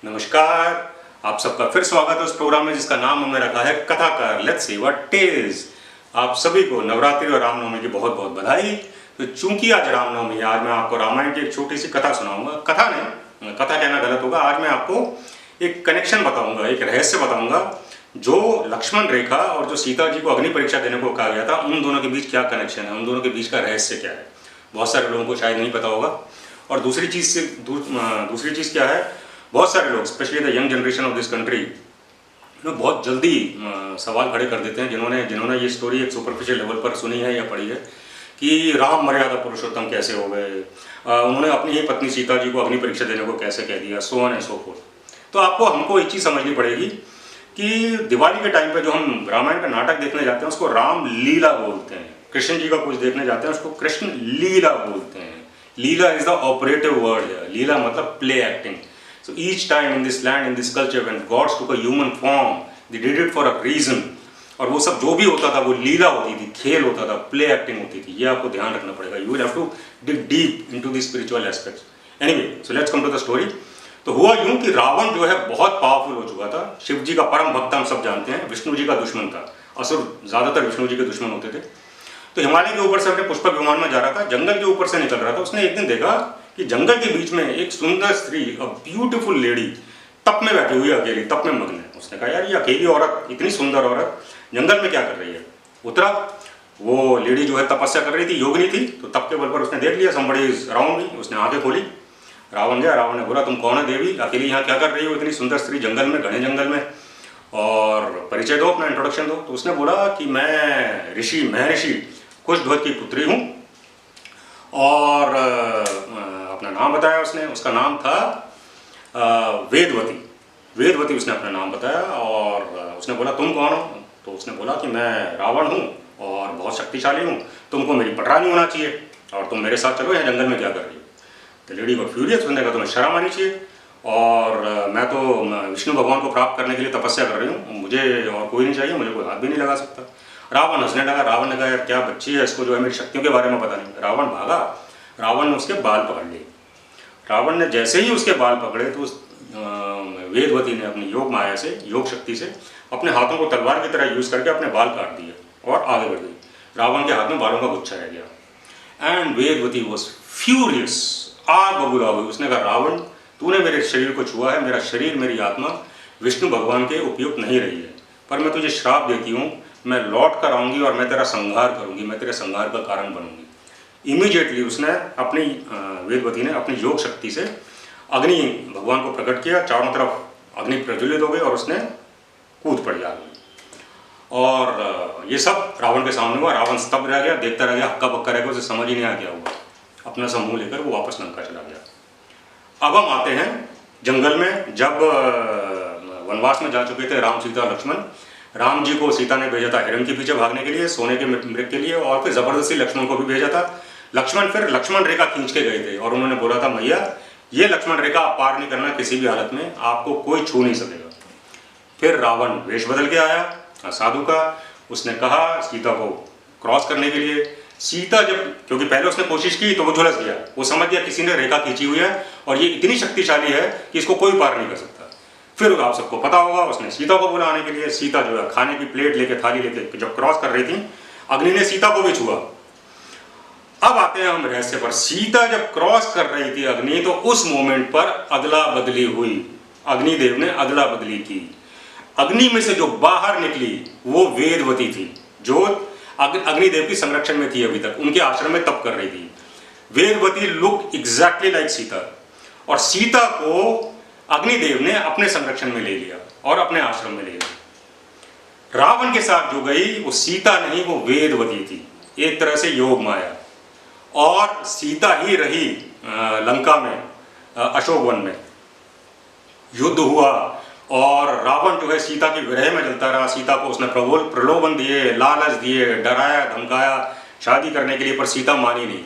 नमस्कार। आप सबका फिर स्वागत है उस प्रोग्राम में जिसका नाम हमने रखा है कथाकार। Let's see what is. आप सभी को नवरात्रि और रामनवमी की बहुत बहुत बधाई। तो चूंकि आज रामनवमी है, आज मैं आपको रामायण की एक छोटी सी कथा सुनाऊंगा। कथा नहीं, कथा कहना गलत होगा। आज मैं आपको एक कनेक्शन बताऊंगा, एक रहस्य बताऊंगा। जो लक्ष्मण रेखा और जो सीता जी को अग्नि परीक्षा देने को कहा गया था, उन दोनों के बीच क्या कनेक्शन है, उन दोनों के बीच का रहस्य क्या है, बहुत सारे लोगों को शायद नहीं पता होगा। और दूसरी चीज़ क्या है, बहुत सारे लोग specially the young generation of this country बहुत जल्दी सवाल खड़े कर देते हैं, जिन्होंने ये स्टोरी एक सुपरफिशियल लेवल पर सुनी है या पढ़ी है कि राम मर्यादा पुरुषोत्तम कैसे हो गए, उन्होंने अपनी ही पत्नी सीता जी को अग्नि परीक्षा देने को कैसे कह दिया, so on and so fourth. तो आपको हमको एक चीज़ समझनी पड़ेगी कि दिवाली के टाइम पे जो हम रामायण का नाटक देखने जाते हैं उसको राम लीला बोलते हैं। कृष्ण जी का कुछ देखने जाते हैं उसको कृष्ण लीला बोलते हैं। लीला इज द ऑपरेटिव वर्ड है। लीला मतलब play acting. So each time in this land, in this culture, when gods took a human form, they did it for a reason. और वो सब जो भी होता था वो लीला होती थी, खेल होता था, प्ले एक्टिंग होती थी। ये आपको ध्यान रखना पड़ेगा। You will have to dig deep into the spiritual aspects. Anyway, so let's come to the story. तो हुआ यूं कि रावण जो है बहुत पावरफुल हो चुका था। शिव जी का परम भक्त हम सब जानते हैं, विष्णु जी का दुश्मन था। असुर ज्यादातर विष्णु जी के दुश्मन होते थे। तो हिमालय के ऊपर से अपने पुष्पक विमान में जा रहा था, जंगल के ऊपर से निकल रहा था। उसने एक दिन देखा कि जंगल के बीच में एक सुंदर स्त्री, अ ब्यूटीफुल लेडी, तप में बैठी हुई है, अकेली तप में मग्न है। उसने कहा यार ये अकेली औरत, इतनी सुंदर औरत जंगल में क्या कर रही है। उतरा, वो लेडी जो है तपस्या कर रही थी, योगिनी थी। तो तप के बल पर उसने देख लिया somebody is around me, उसने आंखें खोली। रावण गया, रावण ने बोला तुम कौन है देवी, अकेली यहाँ क्या कर रही हो, इतनी सुंदर स्त्री जंगल में, घने जंगल में, और परिचय दो, अपना इंट्रोडक्शन दो। तो उसने बोला कि मैं ऋषि कुशध्वज की पुत्री हूँ, और अपना नाम बताया उसने। उसका नाम था वेदवती उसने अपना नाम बताया। और उसने बोला तुम कौन हो। तो उसने बोला कि मैं रावण हूँ और बहुत शक्तिशाली हूँ, तुमको मेरी पटरानी होना चाहिए और तुम मेरे साथ चलो, यहाँ जंगल में क्या कर रही हो। तो लेडी को फ्यूरियस, उसने कहा तुम्हें शर्म आनी चाहिए, और मैं तो विष्णु भगवान को प्राप्त करने के लिए तपस्या कर रही हूँ, मुझे और कोई नहीं चाहिए, मुझे कोई हाथ भी नहीं लगा सकता। रावण हंसने लगा। रावण ने कहा यार क्या बच्ची है, इसको जो है मेरी शक्तियों के बारे में पता नहीं। रावण भागा, रावण ने उसके बाल पकड़ लिए। रावण ने जैसे ही उसके बाल पकड़े तो उस वेदवती ने अपनी योग माया से, योग शक्ति से अपने हाथों को तलवार की तरह यूज करके अपने बाल काट दिए और आगे बढ़ गई। रावण के हाथ में बालों का गुच्छा रह गया। एंड वेदवती वॉज फ्यूरियस, आग बबूला हो गई। उसने कहा रावण तूने मेरे शरीर को छुआ है, मेरा शरीर, मेरी आत्मा विष्णु भगवान के उपयुक्त नहीं रही है, पर मैं तुझे श्राप देती हूँ, मैं लौट कर आऊँगी और मैं तेरा संहार करूँगी, मैं तेरे संहार का कारण बनूंगी। इमीडिएटली उसने अपनी वेदवती ने अपनी योग शक्ति से अग्नि भगवान को प्रकट किया। चारों तरफ अग्नि प्रज्वलित हो गई और उसने कूद पड़ी आग में। और ये सब रावण के सामने हुआ। रावण स्तब्ध रह गया, देखता रह गया, हक्का बक्का रह गया, उसे समझ ही नहीं आ गया हुआ। अपना समूह लेकर वो वापस लंका चला गया। अब हम आते हैं जंगल में। जब वनवास में जा चुके थे राम, सीता, लक्ष्मण, राम जी को सीता ने भेजा था हिरण के पीछे भागने के लिए, सोने के मृग के लिए, और फिर जबरदस्ती लक्ष्मण को भी भेजा था। लक्ष्मण रेखा खींच के गए थे और उन्होंने बोला था मैया ये लक्ष्मण रेखा आप पार नहीं करना किसी भी हालत में, आपको कोई छू नहीं सकेगा। फिर रावण वेश बदल के आया साधु का। उसने कहा सीता को क्रॉस करने के लिए। सीता जब, क्योंकि पहले उसने कोशिश की तो वो झुलस गया, वो समझ गया किसी ने रेखा खींची हुई है और ये इतनी शक्तिशाली है कि इसको कोई पार नहीं कर सकता। फिर आप सबको पता होगा उसने सीता को बुलाने के लिए, सीता जो है खाने की प्लेट लेके, थाली लेके जब क्रॉस कर रही थी, अग्नि ने सीता को भी छुआ। अब आते हैं हम रहस्य पर। सीता जब क्रॉस कर रही थी अग्नि, तो उस मोमेंट पर अदला बदली हुई। अग्निदेव ने अदला बदली की। अग्नि में से जो बाहर निकली वो वेदवती थी, जो अग्निदेव की संरक्षण में थी, अभी तक उनके आश्रम में तप कर रही थी। Vedvati look exactly like Sita, और सीता को अग्निदेव ने अपने संरक्षण में ले लिया और अपने आश्रम में ले लिया। रावण के साथ जो गई वो सीता नहीं, वो वेदवती थी, एक तरह से योग माया। और सीता ही रही लंका में, अशोक वन में युद्ध हुआ, और रावण जो है सीता की विरह में जलता रहा। सीता को उसने प्रलोभन दिए, लालच दिए, डराया धमकाया शादी करने के लिए, पर सीता मानी नहीं।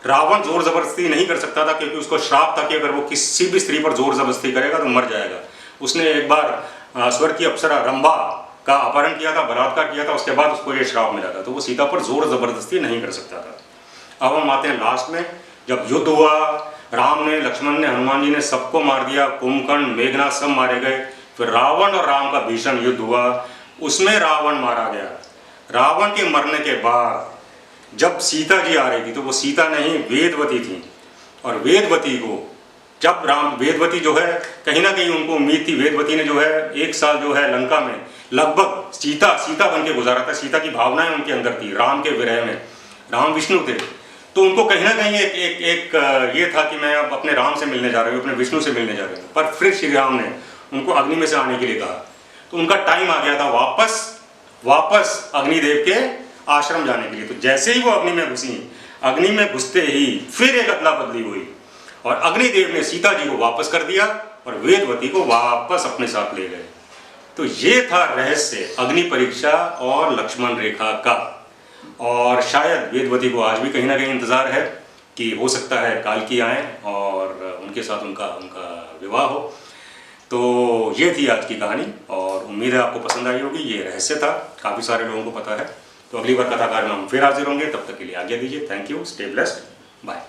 रावण जोर जबरदस्ती नहीं कर सकता था, क्योंकि उसको श्राप था कि अगर वो किसी भी स्त्री पर जोर जबरदस्ती करेगा तो मर जाएगा। उसने एक बार स्वर्ग की अप्सरा रंभा का अपहरण किया था, बलात्कार किया था, उसके बाद उसको ये श्राप मिला था, तो वो सीता पर जोर जबरदस्ती नहीं कर सकता था। अब हम आते हैं लास्ट में, जब युद्ध हुआ, राम ने, लक्ष्मण ने, हनुमान जी ने सबको मार दिया, कुंभकर्ण, मेघनाथ सब मारे गए। फिर रावण और राम का भीषण युद्ध हुआ, उसमें रावण मारा गया। रावण के मरने के बाद जब सीता जी आ रही थी तो वो सीता नहीं वेदवती थी, और वेदवती को जब वेदवती जो है कहीं ना कहीं उनको उम्मीद थी, वेदवती ने जो है 1 साल जो है लंका में लगभग सीता बन के गुजारा था। सीता की भावनाएं उनके अंदर थी, राम के विरह में। राम विष्णु थे, तो उनको कहीं ना कहीं एक ये था कि मैं अब अपने राम से मिलने जा रही हूँ, अपने विष्णु से मिलने जा रही हूँ। पर फिर श्री राम ने उनको अग्नि में से आने के लिए कहा, तो उनका टाइम आ गया था वापस अग्निदेव के आश्रम जाने के लिए। तो जैसे ही वो अग्नि में घुसी, अग्नि में घुसते ही फिर एक अदला बदली हुई, और अग्निदेव ने सीता जी को वापस कर दिया और वेदवती को वापस अपने साथ ले गए। तो ये था रहस्य अग्नि परीक्षा और लक्ष्मण रेखा का। और शायद वेदवती को आज भी कहीं ना कहीं इंतज़ार है कि हो सकता है काल्की आए और उनके साथ उनका विवाह हो। तो ये थी आज की कहानी, और उम्मीद है आपको पसंद आई होगी। ये रहस्य था, काफ़ी सारे लोगों को पता है। तो अगली बार कथाकार में हम फिर हाजिर होंगे, तब तक के लिए आज्ञा दीजिए। Thank you, stay blessed, bye.